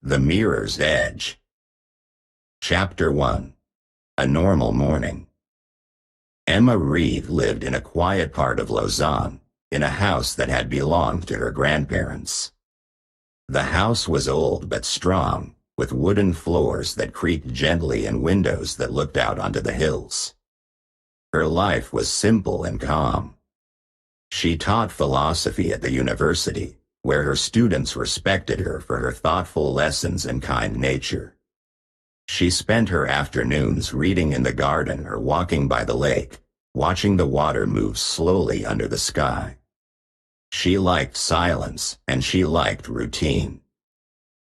The Mirror's Edge. Chapter 1. A Normal Morning. Emma Reed lived in a quiet part of Lausanne, in a house that had belonged to her grandparents. The house was old but strong, with wooden floors that creaked gently and windows that looked out onto the hills. Her life was simple and calm. She taught philosophy at the university, where her students respected her for her thoughtful lessons and kind nature. She spent her afternoons reading in the garden or walking by the lake, watching the water move slowly under the sky. She liked silence, and she liked routine.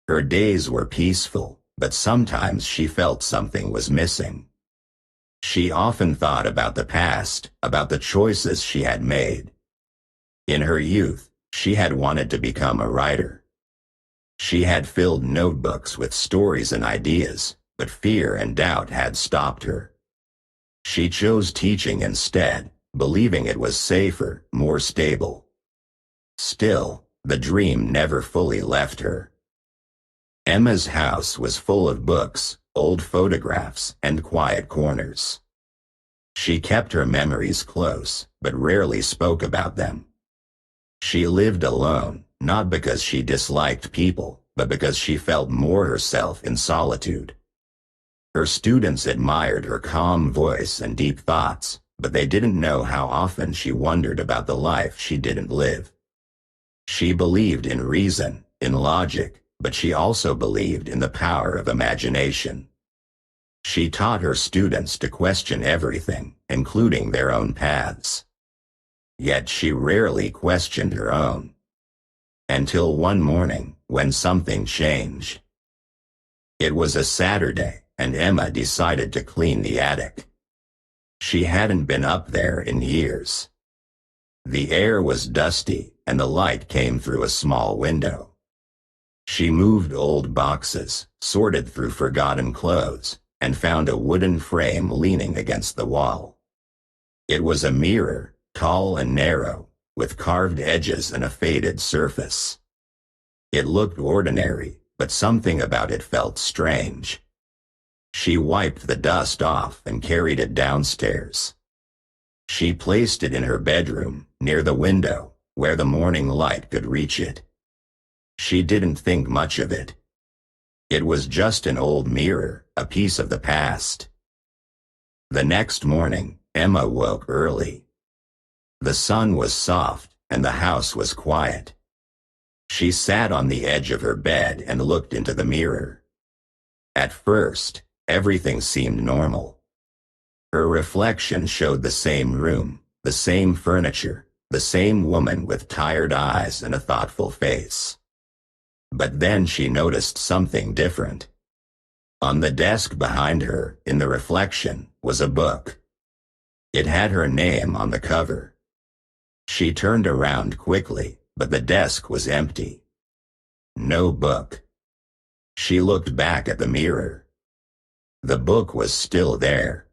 Her days were peaceful, but sometimes she felt something was missing. She often thought about the past, about the choices she had made. In her youth, she had wanted to become a writer. She had filled notebooks with stories and ideas, but fear and doubt had stopped her. She chose teaching instead, believing it was safer, more stable. Still, the dream never fully left her. Emma's house was full of books, old photographs, and quiet corners. She kept her memories close, but rarely spoke about them. She lived alone, not because she disliked people, but because she felt more herself in solitude. Her students admired her calm voice and deep thoughts, but they didn't know how often she wondered about the life she didn't live. She believed in reason, in logic, but she also believed in the power of imagination. She taught her students to question everything, including their own paths. Yet she rarely questioned her own. Until one morning, when something changed. It was a Saturday, and Emma decided to clean the attic. She hadn't been up there in years. The air was dusty, and the light came through a small window. She moved old boxes, sorted through forgotten clothes, and found a wooden frame leaning against the wall. It was a mirror, tall and narrow, with carved edges and a faded surface. It looked ordinary, but something about it felt strange. She wiped the dust off and carried it downstairs. She placed it in her bedroom, near the window, where the morning light could reach it. She didn't think much of it. It was just an old mirror, a piece of the past. The next morning, Emma woke early. The sun was soft, and the house was quiet. She sat on the edge of her bed and looked into the mirror. At first, everything seemed normal. Her reflection showed the same room, the same furniture, the same woman with tired eyes and a thoughtful face. But then she noticed something different. On the desk behind her, in the reflection, was a book. It had her name on the cover. She turned around quickly, but the desk was empty. No book. She looked back at the mirror. The book was still there.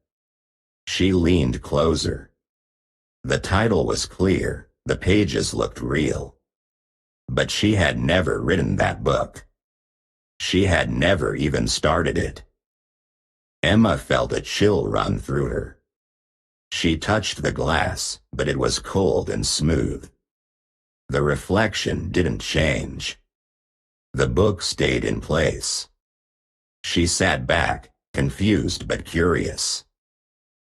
She leaned closer. The title was clear, the pages looked real. But she had never written that book. She had never even started it. Emma felt a chill run through her. She touched the glass, but it was cold and smooth. The reflection didn't change. The book stayed in place. She sat back, confused but curious.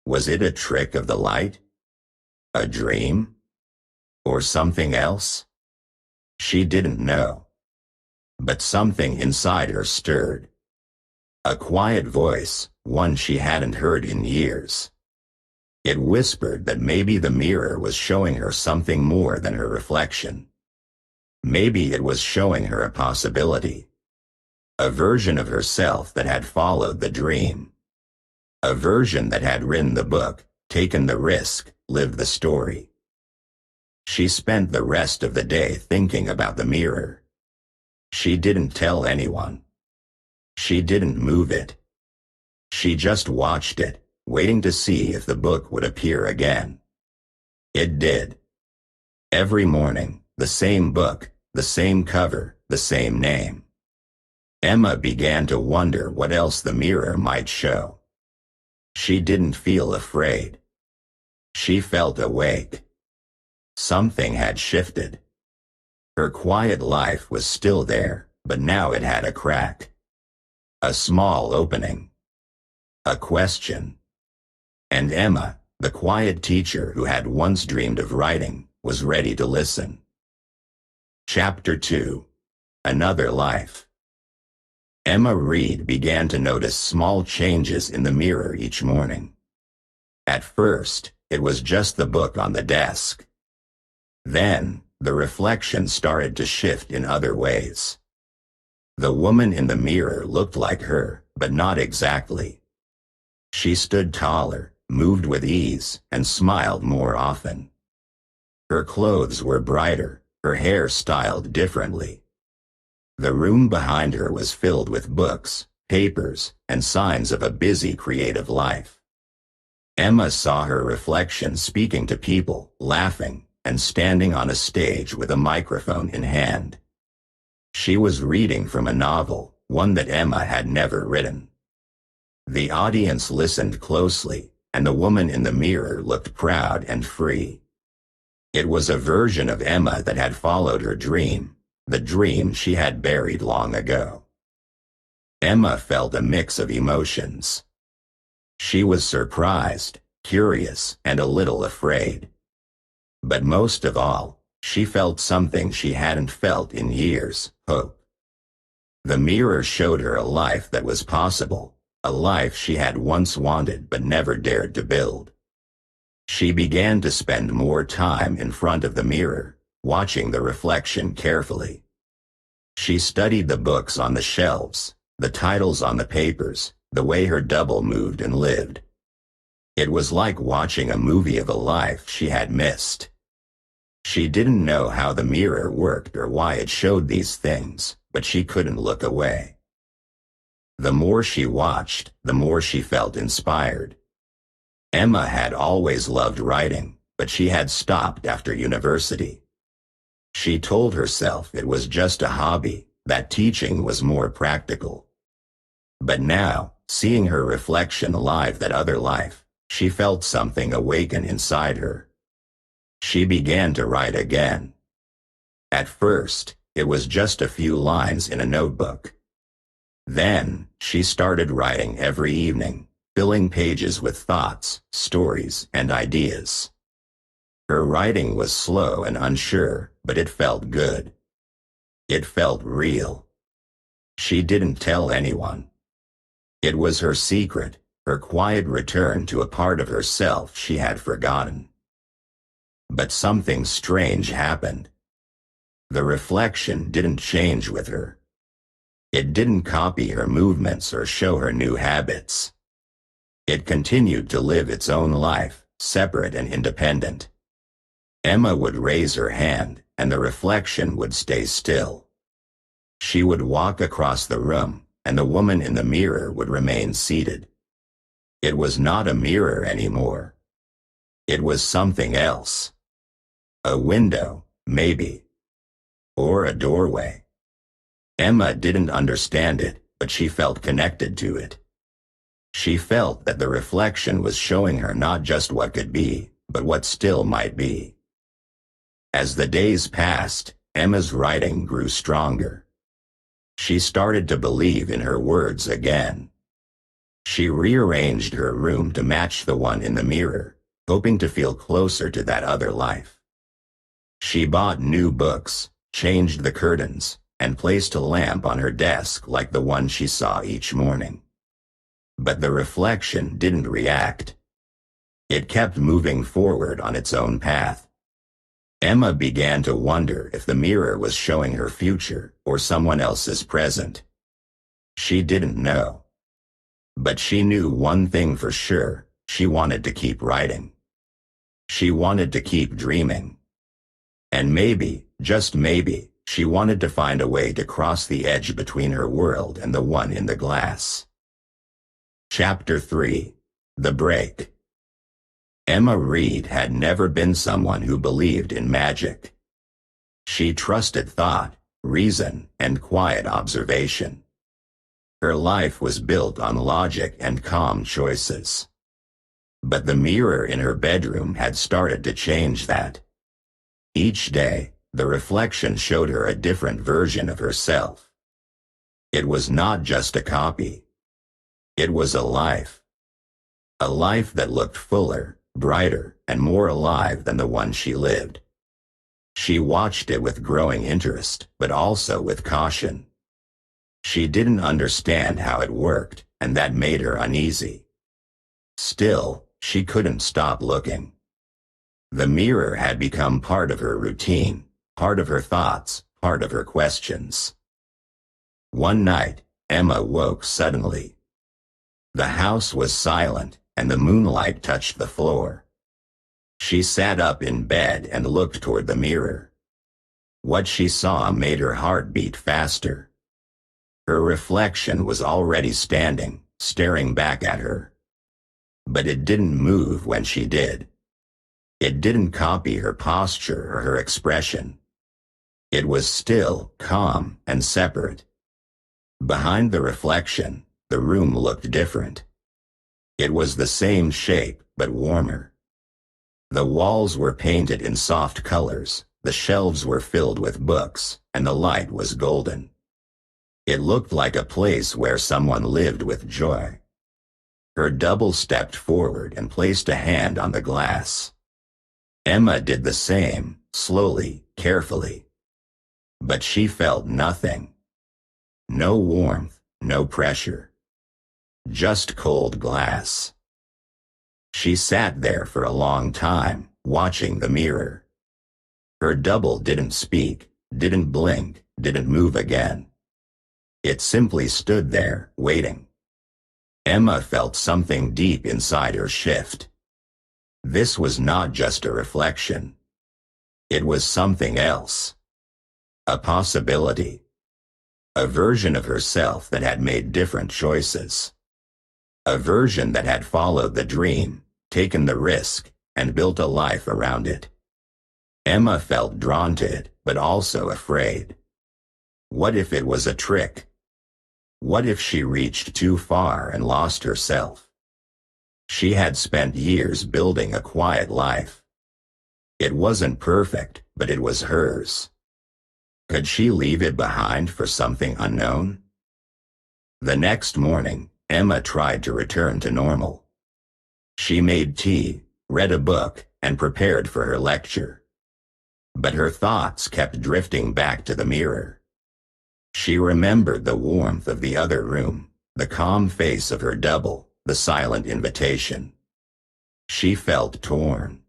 Was it a trick of the light? A dream? Or something else? She didn't know. But something inside her stirred. A quiet voice, one she hadn't heard in years. It whispered that maybe the mirror was showing her something more than her reflection. Maybe it was showing her a possibility. A version of herself that had followed the dream. A version that had written the book, taken the risk, lived the story. She spent the rest of the day thinking about the mirror. She didn't tell anyone. She didn't move it. She just watched it, waiting to see if the book would appear again. It did. Every morning, the same book, the same cover, the same name. Emma began to wonder what else the mirror might show. She didn't feel afraid. She felt awake. Something had shifted. Her quiet life was still there, but now it had a crack. A small opening. A question. And Emma, the quiet teacher who had once dreamed of writing, was ready to listen. Chapter 2. Another Life. Emma Reed began to notice small changes in the mirror each morning. At first, it was just the book on the desk. Then, the reflection started to shift in other ways. The woman in the mirror looked like her, but not exactly. She stood taller, moved with ease, and smiled more often. Her clothes were brighter, her hair styled differently. The room behind her was filled with books, papers, and signs of a busy creative life. Emma saw her reflection speaking to people, laughing, and standing on a stage with a microphone in hand. She was reading from a novel, one that Emma had never written. The audience listened closely, and the woman in the mirror looked proud and free. It was a version of Emma that had followed her dream, the dream she had buried long ago. Emma felt a mix of emotions. She was surprised, curious, and a little afraid. But most of all, she felt something she hadn't felt in years, hope. The mirror showed her a life that was possible, a life she had once wanted but never dared to build. She began to spend more time in front of the mirror, watching the reflection carefully. She studied the books on the shelves, the titles on the papers, the way her double moved and lived. It was like watching a movie of a life she had missed. She didn't know how the mirror worked or why it showed these things, but she couldn't look away. The more she watched, the more she felt inspired. Emma had always loved writing, but she had stopped after university. She told herself it was just a hobby, that teaching was more practical. But now, seeing her reflection live that other life, she felt something awaken inside her. She began to write again. At first, it was just a few lines in a notebook. Then, she started writing every evening, filling pages with thoughts, stories, and ideas. Her writing was slow and unsure, but it felt good. It felt real. She didn't tell anyone. It was her secret, her quiet return to a part of herself she had forgotten. But something strange happened. The reflection didn't change with her. It didn't copy her movements or show her new habits. It continued to live its own life, separate and independent. Emma would raise her hand, and the reflection would stay still. She would walk across the room, and the woman in the mirror would remain seated. It was not a mirror anymore. It was something else. A window, maybe. Or a doorway. Emma didn't understand it, but she felt connected to it. She felt that the reflection was showing her not just what could be, but what still might be. As the days passed, Emma's writing grew stronger. She started to believe in her words again. She rearranged her room to match the one in the mirror, hoping to feel closer to that other life. She bought new books, changed the curtains, and placed a lamp on her desk like the one she saw each morning. But the reflection didn't react. It kept moving forward on its own path. Emma began to wonder if the mirror was showing her future or someone else's present. She didn't know. But she knew one thing for sure: she wanted to keep writing. She wanted to keep dreaming. And maybe, just maybe, she wanted to find a way to cross the edge between her world and the one in the glass. Chapter 3. The Break. Emma Reed had never been someone who believed in magic. She trusted thought, reason, and quiet observation. Her life was built on logic and calm choices. But the mirror in her bedroom had started to change that. Each day, the reflection showed her a different version of herself. It was not just a copy. It was a life. A life that looked fuller, brighter, and more alive than the one she lived. She watched it with growing interest, but also with caution. She didn't understand how it worked, and that made her uneasy. Still, she couldn't stop looking. The mirror had become part of her routine, part of her thoughts, part of her questions. One night, Emma woke suddenly. The house was silent, and the moonlight touched the floor. She sat up in bed and looked toward the mirror. What she saw made her heart beat faster. Her reflection was already standing, staring back at her. But it didn't move when she did. It didn't copy her posture or her expression. It was still, calm, and separate. Behind the reflection, the room looked different. It was the same shape, but warmer. The walls were painted in soft colors, the shelves were filled with books, and the light was golden. It looked like a place where someone lived with joy. Her double stepped forward and placed a hand on the glass. Emma did the same, slowly, carefully. But she felt nothing. No warmth, no pressure. Just cold glass. She sat there for a long time, watching the mirror. Her double didn't speak, didn't blink, didn't move again. It simply stood there, waiting. Emma felt something deep inside her shift. This was not just a reflection. It was something else. A possibility. A version of herself that had made different choices. A version that had followed the dream, taken the risk, and built a life around it. Emma felt drawn to it, but also afraid. What if it was a trick? What if she reached too far and lost herself? She had spent years building a quiet life. It wasn't perfect, but it was hers. Could she leave it behind for something unknown? The next morning, Emma tried to return to normal. She made tea, read a book, and prepared for her lecture. But her thoughts kept drifting back to the mirror. She remembered the warmth of the other room, the calm face of her double, the silent invitation. She felt torn.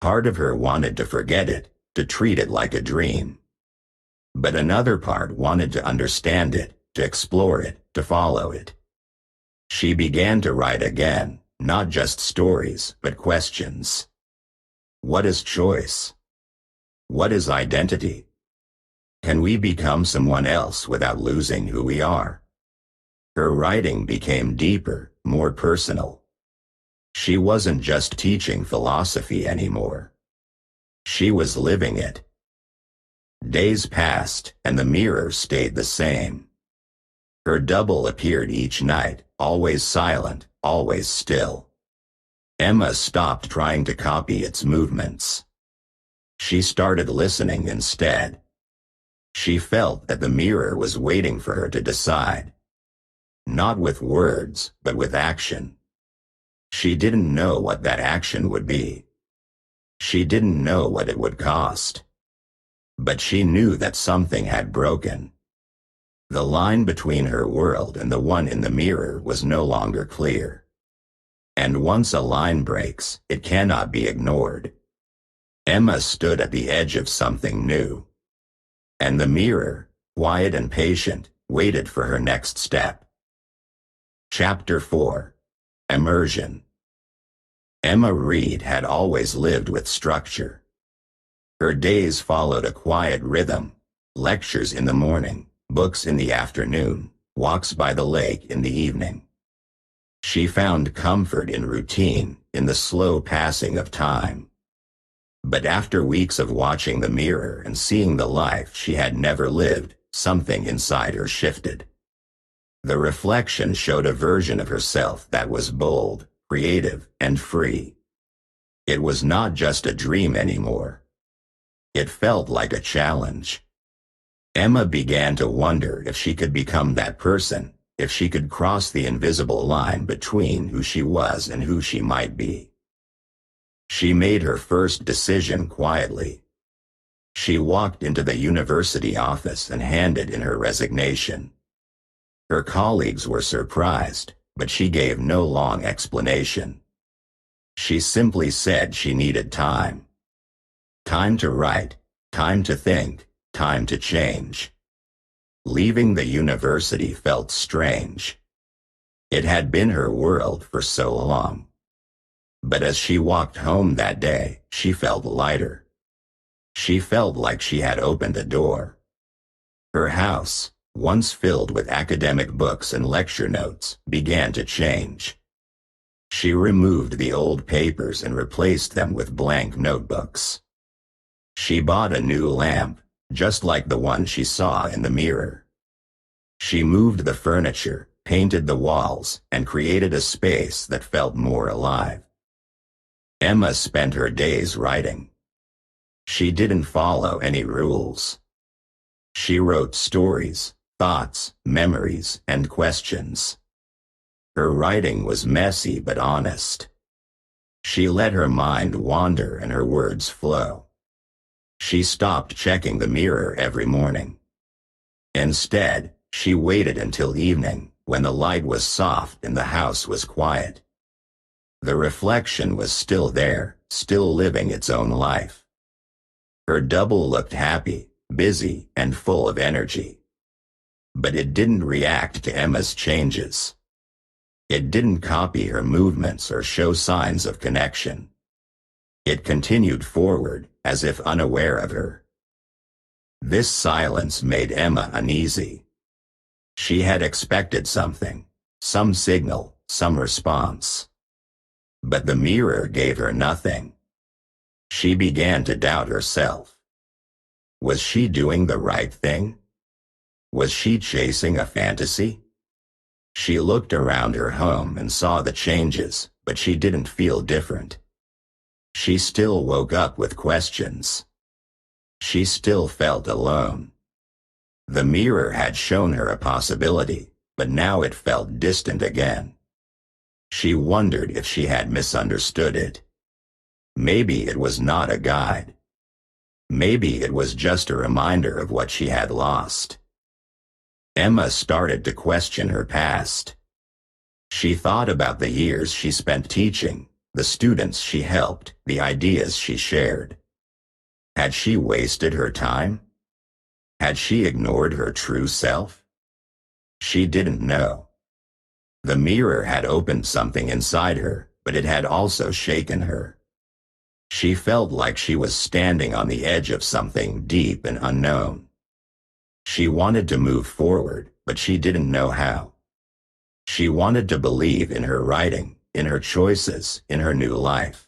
Part of her wanted to forget it, to treat it like a dream. But another part wanted to understand it, to explore it, to follow it. She began to write again, not just stories, but questions. What is choice? What is identity? Can we become someone else without losing who we are? Her writing became deeper, more personal. She wasn't just teaching philosophy anymore. She was living it. Days passed, and the mirror stayed the same. Her double appeared each night, always silent, always still. Emma stopped trying to copy its movements. She started listening instead. She felt that the mirror was waiting for her to decide. Not with words, but with action. She didn't know what that action would be. She didn't know what it would cost. But she knew that something had broken. The line between her world and the one in the mirror was no longer clear. And once a line breaks, it cannot be ignored. Emma stood at the edge of something new. And the mirror, quiet and patient, waited for her next step. Chapter 4. Immersion. Emma Reed had always lived with structure. Her days followed a quiet rhythm: lectures in the morning, books in the afternoon, walks by the lake in the evening. She found comfort in routine, in the slow passing of time. But after weeks of watching the mirror and seeing the life she had never lived, something inside her shifted. The reflection showed a version of herself that was bold, creative, and free. It was not just a dream anymore. It felt like a challenge. Emma began to wonder if she could become that person, if she could cross the invisible line between who she was and who she might be. She made her first decision quietly. She walked into the university office and handed in her resignation. Her colleagues were surprised, but she gave no long explanation. She simply said she needed time. Time to write, time to think, time to change. Leaving the university felt strange. It had been her world for so long. But as she walked home that day, she felt lighter. She felt like she had opened a door. Her house, once filled with academic books and lecture notes, began to change. She removed the old papers and replaced them with blank notebooks. She bought a new lamp, just like the one she saw in the mirror. She moved the furniture, painted the walls, and created a space that felt more alive. Emma spent her days writing. She didn't follow any rules. She wrote stories, thoughts, memories, and questions. Her writing was messy but honest. She let her mind wander and her words flow. She stopped checking the mirror every morning. Instead, she waited until evening, when the light was soft and the house was quiet. The reflection was still there, still living its own life. Her double looked happy, busy, and full of energy. But it didn't react to Emma's changes. It didn't copy her movements or show signs of connection. It continued forward, as if unaware of her. This silence made Emma uneasy. She had expected something, some signal, some response. But the mirror gave her nothing. She began to doubt herself. Was she doing the right thing? Was she chasing a fantasy? She looked around her home and saw the changes, but she didn't feel different. She still woke up with questions. She still felt alone. The mirror had shown her a possibility, but now it felt distant again. She wondered if she had misunderstood it. Maybe it was not a guide. Maybe it was just a reminder of what she had lost. Emma started to question her past. She thought about the years she spent teaching, the students she helped, the ideas she shared. Had she wasted her time? Had she ignored her true self? She didn't know. The mirror had opened something inside her, but it had also shaken her. She felt like she was standing on the edge of something deep and unknown. She wanted to move forward, but she didn't know how. She wanted to believe in her writing, in her choices, in her new life.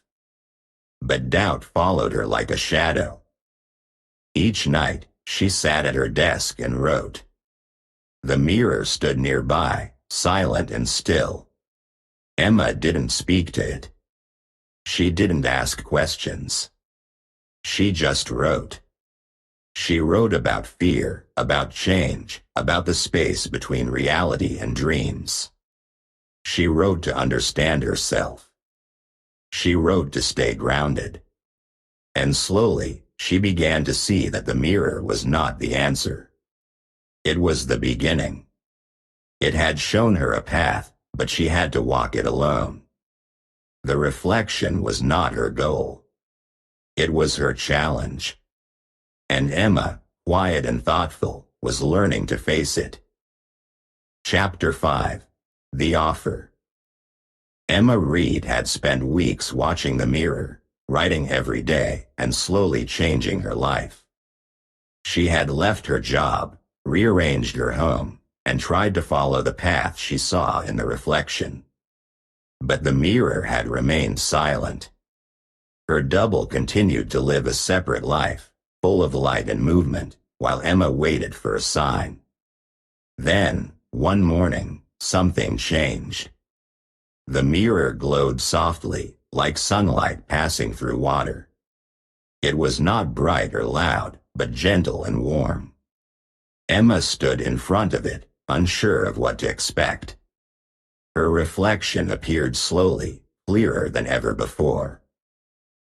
But doubt followed her like a shadow. Each night, she sat at her desk and wrote. The mirror stood nearby, silent and still. Emma didn't speak to it. She didn't ask questions. She just wrote. She wrote about fear, about change, about the space between reality and dreams. She wrote to understand herself. She wrote to stay grounded. And slowly, she began to see that the mirror was not the answer. It was the beginning. It had shown her a path, but she had to walk it alone. The reflection was not her goal. It was her challenge. And Emma, quiet and thoughtful, was learning to face it. Chapter 5. The Offer. Emma Reed had spent weeks watching the mirror, writing every day, and slowly changing her life. She had left her job, rearranged her home, and tried to follow the path she saw in the reflection. But the mirror had remained silent. Her double continued to live a separate life, full of light and movement, while Emma waited for a sign. Then, One morning, something changed. The mirror glowed softly, like sunlight passing through water. It was not bright or loud, but gentle and warm. Emma stood in front of it, unsure of what to expect. Her reflection appeared slowly, clearer than ever before.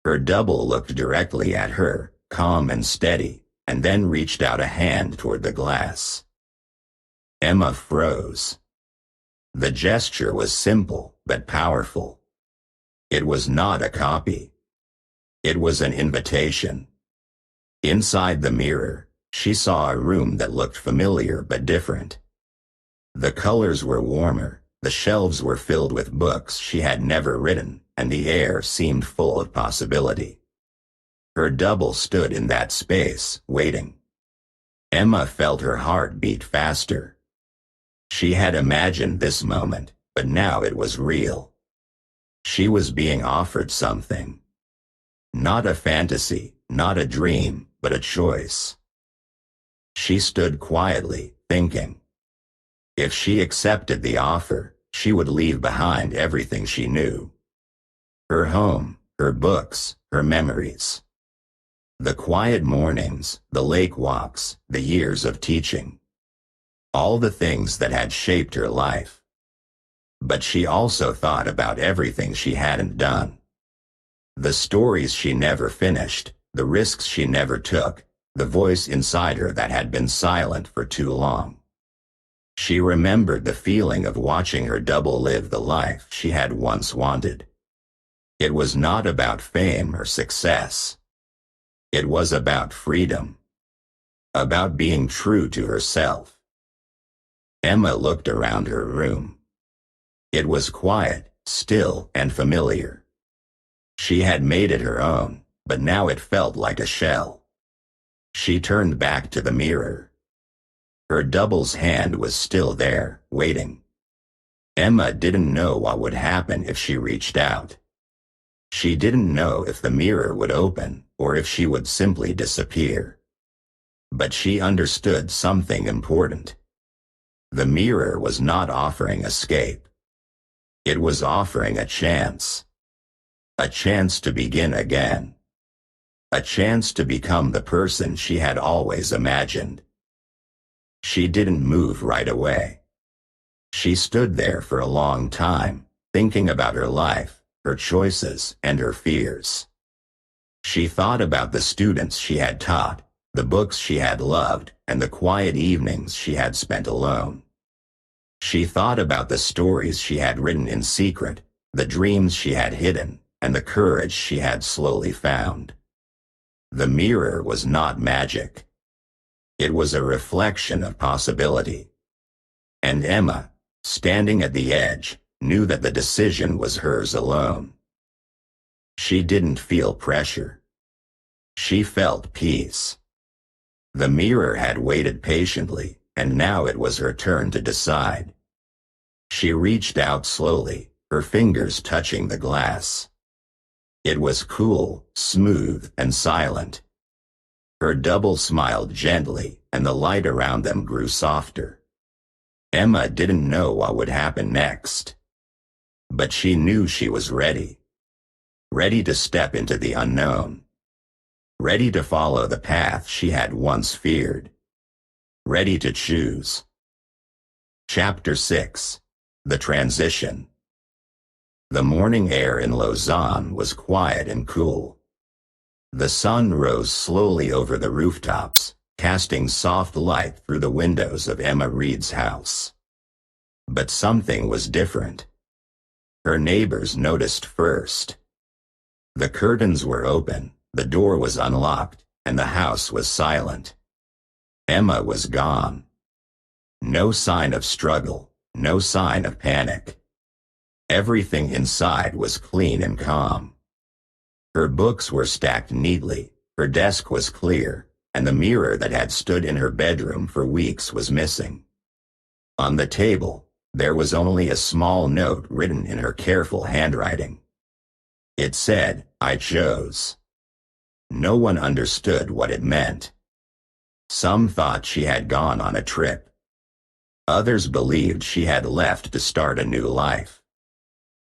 Her double looked directly at her, calm and steady, and then reached out a hand toward the glass. Emma froze. The gesture was simple, but powerful. It was not a copy. It was an invitation. Inside the mirror, she saw a room that looked familiar but different. The colors were warmer, the shelves were filled with books she had never written, and the air seemed full of possibility. Her double stood in that space, waiting. Emma felt her heart beat faster. She had imagined this moment, but now it was real. She was being offered something. Not a fantasy, not a dream, but a choice. She stood quietly, thinking. If she accepted the offer, she would leave behind everything she knew. Her home, her books, her memories. The quiet mornings, the lake walks, the years of teaching. All the things that had shaped her life. But she also thought about everything she hadn't done. The stories she never finished, the risks she never took, the voice inside her that had been silent for too long. She remembered the feeling of watching her double live the life she had once wanted. It was not about fame or success. It was about freedom. About being true to herself. Emma looked around her room. It was quiet, still, and familiar. She had made it her own, but now it felt like a shell. She turned back to the mirror. Her double's hand was still there, waiting. Emma didn't know what would happen if she reached out. She didn't know if the mirror would open, or if she would simply disappear. But she understood something important. The mirror was not offering escape. It was offering a chance. A chance to begin again. A chance to become the person she had always imagined. She didn't move right away. She stood there for a long time, thinking about her life, her choices, and her fears. She thought about the students she had taught, the books she had loved, and the quiet evenings she had spent alone. She thought about the stories she had written in secret, the dreams she had hidden, and the courage she had slowly found. The mirror was not magic. It was a reflection of possibility. And Emma, standing at the edge, knew that the decision was hers alone. She didn't feel pressure. She felt peace. The mirror had waited patiently, and now it was her turn to decide. She reached out slowly, her fingers touching the glass. It was cool, smooth, and silent. Her double smiled gently, and the light around them grew softer. Emma didn't know what would happen next. But she knew she was ready. Ready to step into the unknown. Ready to follow the path she had once feared. Ready to choose. Chapter 6. The Transition. The morning air in Lausanne was quiet and cool. The sun rose slowly over the rooftops, casting soft light through the windows of Emma Reed's house. But something was different. Her neighbors noticed first. The curtains were open, the door was unlocked, and the house was silent. Emma was gone. No sign of struggle, no sign of panic. Everything inside was clean and calm. Her books were stacked neatly, her desk was clear, and the mirror that had stood in her bedroom for weeks was missing. On the table, there was only a small note written in her careful handwriting. It said, "I chose." No one understood what it meant. Some thought she had gone on a trip. Others believed she had left to start a new life.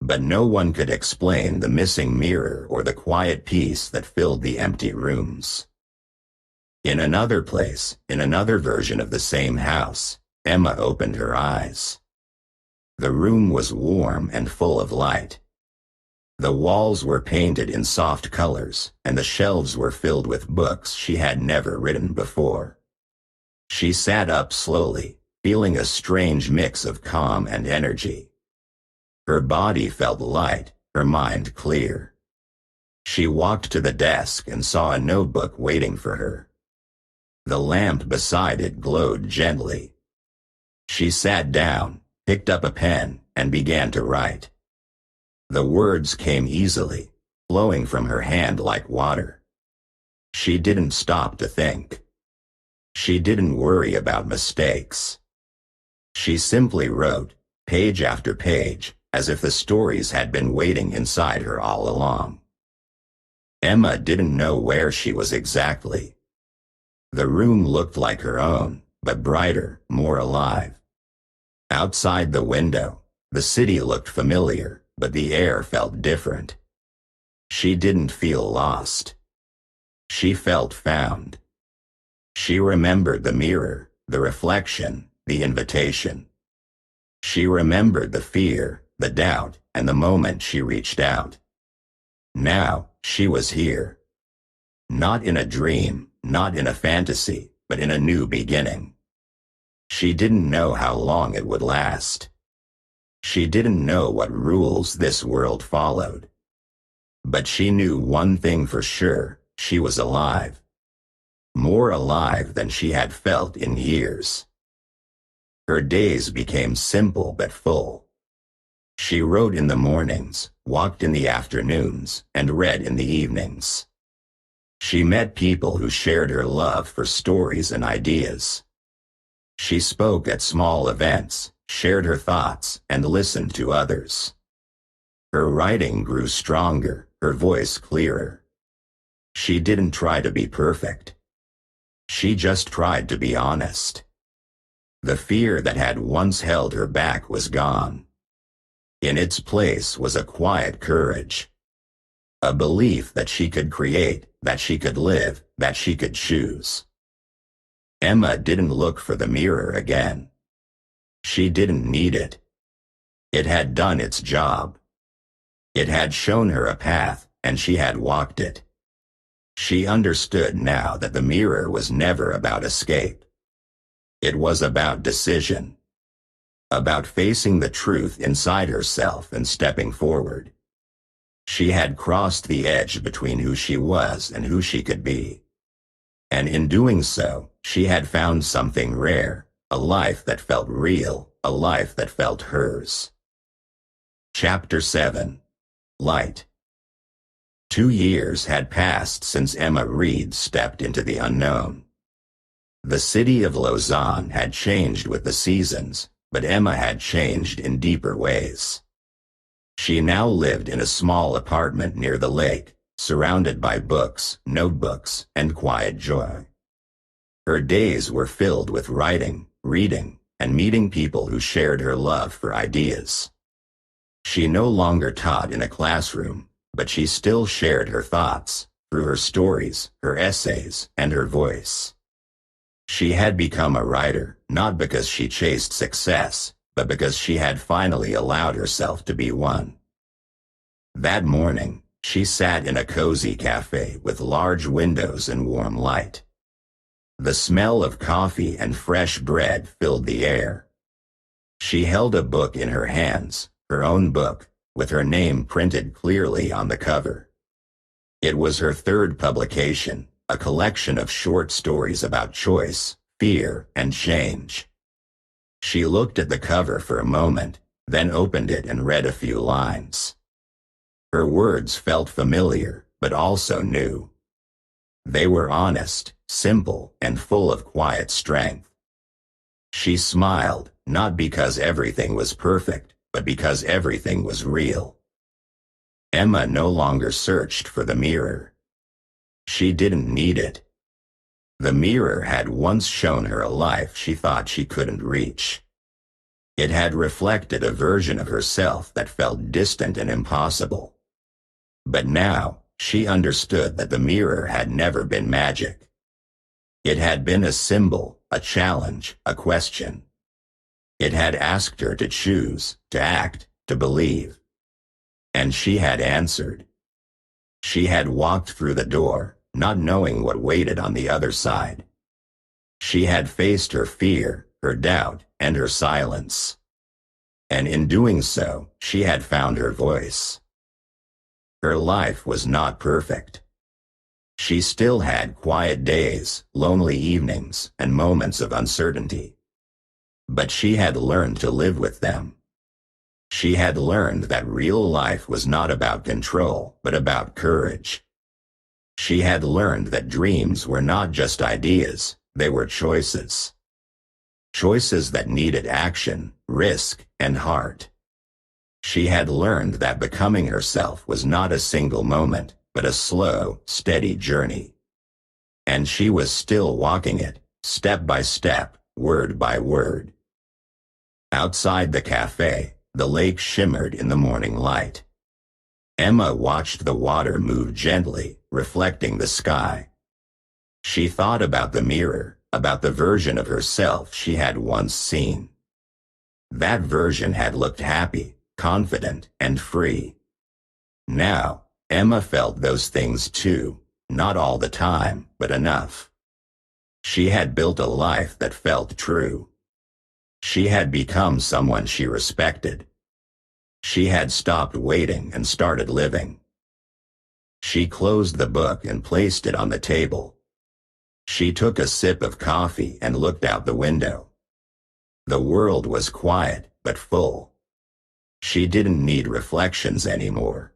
But no one could explain the missing mirror or the quiet peace that filled the empty rooms. In another place, in another version of the same house, Emma opened her eyes. The room was warm and full of light. The walls were painted in soft colors, and the shelves were filled with books she had never written before. She sat up slowly, feeling a strange mix of calm and energy. Her body felt light, her mind clear. She walked to the desk and saw a notebook waiting for her. The lamp beside it glowed gently. She sat down, picked up a pen, and began to write. The words came easily, flowing from her hand like water. She didn't stop to think. She didn't worry about mistakes. She simply wrote, page after page, as if the stories had been waiting inside her all along. Emma didn't know where she was exactly. The room looked like her own, but brighter, more alive. Outside the window, the city looked familiar, but the air felt different. She didn't feel lost. She felt found. She remembered the mirror, the reflection, the invitation. She remembered the fear, the doubt, and the moment she reached out. Now, she was here. Not in a dream, not in a fantasy, but in a new beginning. She didn't know how long it would last. She didn't know what rules this world followed. But she knew one thing for sure, she was alive. More alive than she had felt in years. Her days became simple but full. She wrote in the mornings, walked in the afternoons, and read in the evenings. She met people who shared her love for stories and ideas. She spoke at small events, shared her thoughts, and listened to others. Her writing grew stronger, her voice clearer. She didn't try to be perfect. She just tried to be honest. The fear that had once held her back was gone. In its place was a quiet courage. A belief that she could create, that she could live, that she could choose. Emma didn't look for the mirror again. She didn't need it. It had done its job. It had shown her a path, and she had walked it. She understood now that the mirror was never about escape. It was about decision. About facing the truth inside herself and stepping forward. She had crossed the edge between who she was and who she could be. And in doing so, she had found something rare, a life that felt real, a life that felt hers. Chapter 7. Light. 2 years had passed since Emma Reed stepped into the unknown. The city of Lausanne had changed with the seasons, but Emma had changed in deeper ways. She now lived in a small apartment near the lake, surrounded by books, notebooks, and quiet joy. Her days were filled with writing, reading, and meeting people who shared her love for ideas. She no longer taught in a classroom, but she still shared her thoughts, through her stories, her essays, and her voice. She had become a writer, not because she chased success, but because she had finally allowed herself to be one. That morning, she sat in a cozy cafe with large windows and warm light. The smell of coffee and fresh bread filled the air. She held a book in her hands, her own book, with her name printed clearly on the cover. It was her third publication, a collection of short stories about choice, fear, and change. She looked at the cover for a moment, then opened it and read a few lines. Her words felt familiar, but also new. They were honest, simple, and full of quiet strength. She smiled, not because everything was perfect, but because everything was real. Emma no longer searched for the mirror. She didn't need it. The mirror had once shown her a life she thought she couldn't reach. It had reflected a version of herself that felt distant and impossible. But now, she understood that the mirror had never been magic. It had been a symbol, a challenge, a question. It had asked her to choose, to act, to believe. And she had answered. She had walked through the door, not knowing what waited on the other side. She had faced her fear, her doubt, and her silence. And in doing so, she had found her voice. Her life was not perfect. She still had quiet days, lonely evenings, and moments of uncertainty. But she had learned to live with them. She had learned that real life was not about control, but about courage. She had learned that dreams were not just ideas, they were choices. Choices that needed action, risk, and heart. She had learned that becoming herself was not a single moment, but a slow, steady journey. And she was still walking it, step by step, word by word. Outside the cafe, the lake shimmered in the morning light. Emma watched the water move gently, reflecting the sky. She thought about the mirror, about the version of herself she had once seen. That version had looked happy, confident, and free. Now, Emma felt those things too, not all the time, but enough. She had built a life that felt true. She had become someone she respected. She had stopped waiting and started living. She closed the book and placed it on the table. She took a sip of coffee and looked out the window. The world was quiet, but full. She didn't need reflections anymore.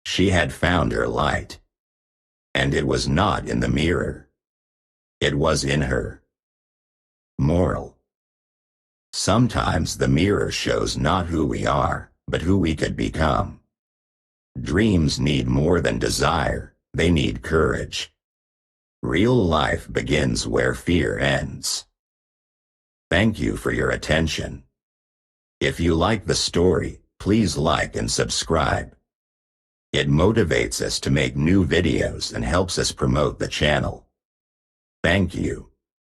She had found her light. And it was not in the mirror. It was in her. Moral. Sometimes the mirror shows not who we are, but who we could become. Dreams need more than desire, they need courage. Real life begins where fear ends. Thank you for your attention. If you like the story, please like and subscribe. It motivates us to make new videos and helps us promote the channel. Thank you.